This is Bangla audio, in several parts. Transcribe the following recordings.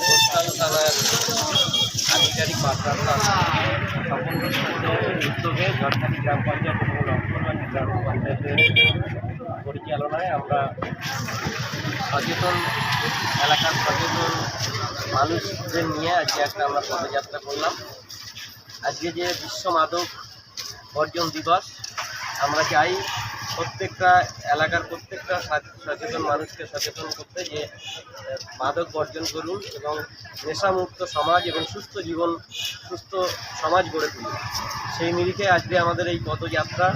কোস্টাল থানার আধিকারিক বার্তা উদ্যোগে ঝড়খালি গ্রাম পঞ্চায়েত এবং অঙ্কনবাড়ি গ্রাম পঞ্চায়েতের পরিচালনায় আমরা সচেতন এলাকার সচেতন মানুষদের নিয়ে আজকে একটা আমরা পদযাত্রা করলাম। আজকে যে বিশ্ব মাদক বর্জন দিবস, আমরা চাই প্রত্যেকটা এলাকার প্রত্যেকটা সচেতন মানুষকে সচেতন করতে যে মাদক বর্জন করুন এবং নেশামুক্ত সমাজ এবং সুস্থ জীবন, সুস্থ সমাজ গড়ে তুলুন। সেই নিরিখে আজকে আমাদের এই পদযাত্রা,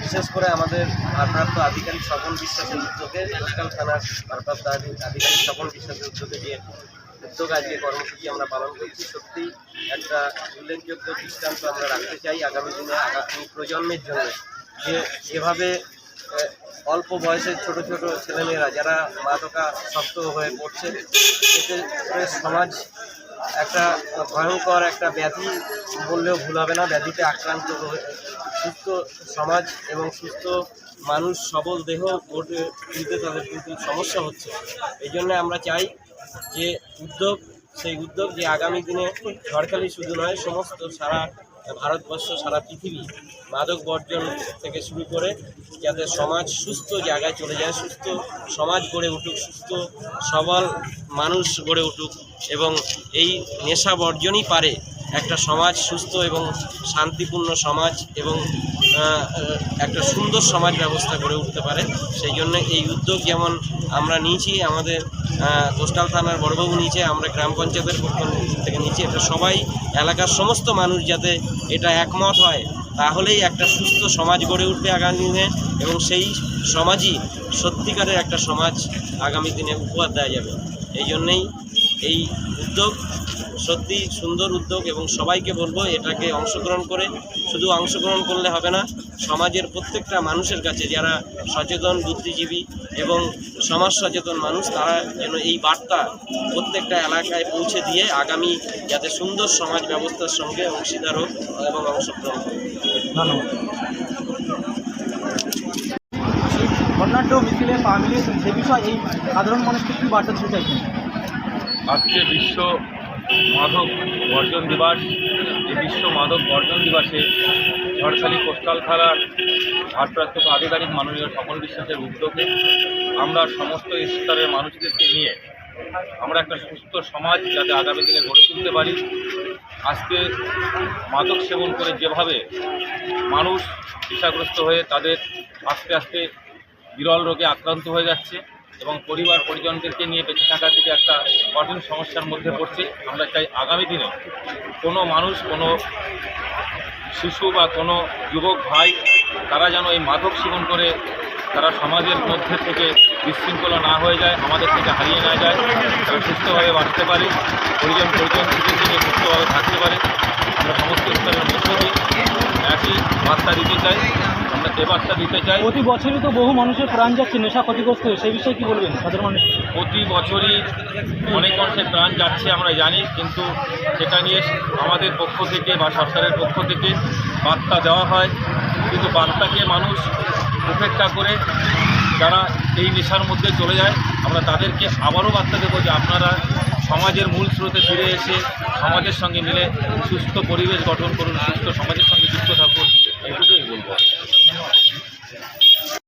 বিশেষ করে আমাদের ভারপ্রাপ্ত আধিকারিক স্বপন বিশ্বাসের উদ্যোগে, কোস্টাল থানার ভারপ্রাপ্ত আধিকারিক স্বপন বিশ্বাসের উদ্যোগে যে উদ্যোগ আজকে কর্মসূচি আমরা পালন করছি, সত্যি একটা উল্লেখযোগ্য দৃষ্টান্ত আমরা রাখতে চাই আগামী দিনে আগামী প্রজন্মের জন্য। যেভাবে অল্প বয়সের ছোট ছোট ছেলেমেয়েরা যারা মাদকাসক্ত হয়ে পড়ছে, এতে করে সমাজ একটা ভয়ঙ্কর একটা ব্যাধি বললেও ভুল হবে না, ব্যাধিতে আক্রান্ত হয়ে সুস্থ সমাজ এবং সুস্থ মানুষ, সবল দেহ গড়ে তুলতে তাদের কিন্তু সমস্যা হচ্ছে। এই জন্য আমরা চাই যে সেই উদ্যোগ যে আগামী দিনে ঝড়খালি শুধু নয়, সমস্ত সারা ভারতবর্ষ, সারা পৃথিবী মাদক বর্জন থেকে শুরু করে যাতে সমাজ সুস্থ জায়গায় চলে যায়, সুস্থ সমাজ গড়ে উঠুক, সুস্থ সবল মানুষ গড়ে উঠুক এবং এই নেশা বর্জনই পারে একটা সমাজ সুস্থ এবং শান্তিপূর্ণ সমাজ এবং একটা সুন্দর সমাজ ব্যবস্থা গড়ে উঠতে পারে। সেই জন্য এই উদ্যোগ যেমন আমরা নিয়েছি, আমাদের কোস্টাল থানার বড়বাবু নিয়েছে, আমরা গ্রাম পঞ্চায়েতের পক্ষ থেকে নিয়েছি, এটা সবাই এলাকার সমস্ত মানুষ যাতে এটা একমত হয়, তাহলেই একটা সুস্থ সমাজ গড়ে উঠবে আগামী দিনে এবং সেই সমাজই সত্যিকারের একটা সমাজ আগামী দিনে উপহার দেওয়া যাবে। এই জন্যেই এই উদ্যোগ সত্যি সুন্দর উদ্যোগ এবং সবাইকে বলবো এটাকে অংশগ্রহণ করে, শুধু অংশগ্রহণ করলে হবে না, সমাজের প্রত্যেকটা মানুষের কাছে যারা সচেতন বুদ্ধিজীবী এবং সমাজ সচেতন মানুষ, তারা যেন এই বার্তা প্রত্যেকটা এলাকায় পৌঁছে দিয়ে আগামী যাতে সুন্দর সমাজ ব্যবস্থার সঙ্গে অংশীদার হোক এবং অংশগ্রহণ হোক। ধন্যবাদ। বর্ণাঢ্য মিছিলে পা মিলিয়ে সে বিষয়ে এই সাধারণ মানুষকে কী বার্তা দিতে চাইছেন? আজকে বিশ্ব মাদক বর্জন দিবস। এই বিশ্ব মাদক বর্জন দিবসে ঝড়খালি কোস্টাল থানার ভারপ্রাপ্ত আধিকারিক মাননীয় স্বপন বিশ্বাসের উদ্যোগে আমরা সমস্ত স্তরের মানুষদেরকে নিয়ে আমরা একটা সুস্থ সমাজ যাতে আগামী দিনে গড়ে তুলতে পারি। আজকে মাদক সেবন করে যেভাবে মানুষ নেশাগ্রস্ত হয়ে তাদের আস্তে আস্তে বিরল রোগে আক্রান্ত হয়ে যাচ্ছে এবং পরিবার পরিজনদেরকে নিয়ে বেঁচে থাকা থেকে একটা কঠিন সমস্যার মধ্যে পড়ছে, আমরা চাই আগামী দিনে কোনো মানুষ, কোনো শিশু বা কোনো যুবক ভাই তারা যেন এই মাদক সেবন করে তারা সমাজের মধ্যে থেকে বিশৃঙ্খলা না হয়ে যায়, আমাদের থেকে হারিয়ে না যায়, তারা সুস্থভাবে বাঁচতে পারে, পরিজনদেরকে নিয়ে সুস্থভাবে থাকতে পারে। আমরা সমস্ত স্তরের মধ্য দিয়ে একই বার্তা দিতে চাই, আমরা যে বার্তা দিতে চাই। প্রতি বছরই তো বহু মানুষের প্রাণ যাচ্ছে নেশা ক্ষতিগ্রস্ত হয়ে, সেই বিষয়ে কী বলবেন সাধারণ মানুষ? প্রতি বছরই অনেক মানুষের প্রাণ যাচ্ছে আমরা জানি, কিন্তু সেটা নিয়ে আমাদের পক্ষ থেকে বা সরকারের পক্ষ থেকে বার্তা দেওয়া হয়, কিন্তু বার্তাকে মানুষ উপেক্ষা করে যারা এই নেশার মধ্যে চলে যায়, আমরা তাদেরকে আবারও বার্তা দেবো যে আপনারা সমাজের মূল স্রোতে ফিরে এসে সমাজের সঙ্গে মিলে সুস্থ পরিবেশ গঠন করুন, সুস্থ সমাজের সঙ্গে যুক্ত থাকুন, এইটুকুই বলবো।